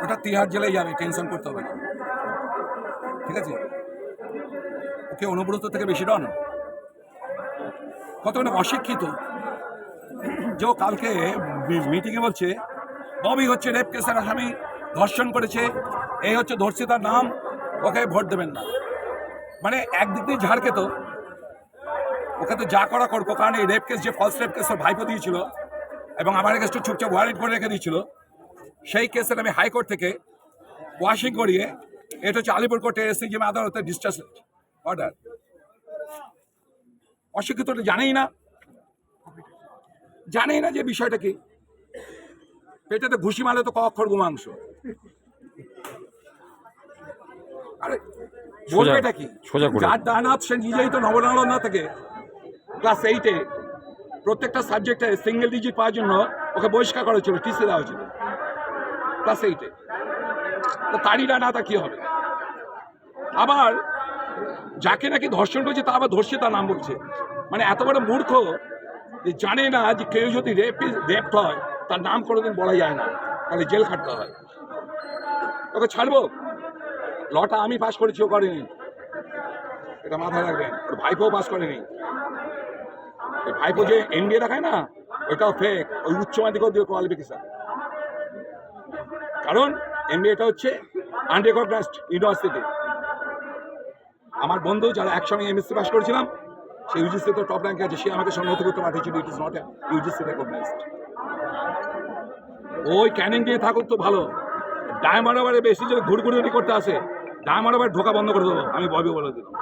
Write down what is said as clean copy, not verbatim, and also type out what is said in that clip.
ওটা তিহার জেলায় যাবে, টেনশন করতে হবে না, ঠিক আছে? ওকে অনুব্রত থেকে বেশি ডন, কতটা অশিক্ষিত যে ও কালকে মিটিংয়ে বলছে ববি হচ্ছে রেপ কেসের আসামি, ধর্ষণ করেছে, এই হচ্ছে ধর্ষিতার নাম, ওকে ভোট দেবেন না। মানে একদিক দিয়ে ঝাড় খেত, ওকে তো যা করা করবো, কারণ এই রেপ কেস, যে ফলস রেপ কেস ওর ভাইপো দিয়েছিল এবং আমার কাছে চুপচাপ ওয়ারেন্ট করে রেখে দিয়েছিল, সেই কেসের আমি হাইকোর্ট থেকে ওয়াশিং করিয়ে এটা হচ্ছে আলিপুর কোর্টে এসএসজি আদালতে ডিসচার্জ অর্ডার। অশিক্ষিত জানেই না যে বিষয়টা কি। পেটেতে ঘুষি মারলে তো ক অক্ষর গোমাংস। আরে বলবে এটা কি? যার ডানাত সে নিজেই তো নবনালন্দা থেকে ক্লাস 8-এ প্রত্যেকটা সাবজেক্টে সিঙ্গেল ডিজিট পাওয়ার জন্য ওকে বহিষ্কার করা হয়েছিল, টিসি দেওয়া হয়েছিল ক্লাস 8-এ। তো তারই ডানাটা কি হবে? আবার যাকে নাকি ধর্ষণ করেছে তা আবার ধর্ষিতার নাম বলছে। মানে এত বড় মূর্খ যে জানে না যে কেউ যদি রেপ হয় তার নাম কোনোদিন বলা যায় না, তাহলে জেল খাটতে হয়। ওকে ছাড়বো? লটা আমি পাস করেছি, ও করেনি, এটা মাথায় রাখবেন। ওর ভাইপোও পাস করেনি। ভাইপো যে এমবিএ দেখায় না, ওইটাও ফেক, ওই উচ্চ মাধ্যমিক দিয়ে কোয়ালিফিকেশন। কারণ এমবিএটা হচ্ছে আনরেকগনাইজড ইউনিভার্সিটি। আমার বন্ধু যারা একসঙ্গে এমএসসি পাস করেছিলাম, সে ইউজিসিতে টপ র্যাঙ্কে আছে, সে আমাকে সঙ্গে করতে পাঠিয়েছিল, it is not UGC recognised. ওই ক্যানিং দিয়ে থাকুক তো ভালো, ডায়মন্ড হারবারে বেশি যদি ঘুরঘুরি করতে আসে, ডায়মন্ড হারবার ঢোকা বন্ধ করে দেবো, আমি ববি বলে দিলাম।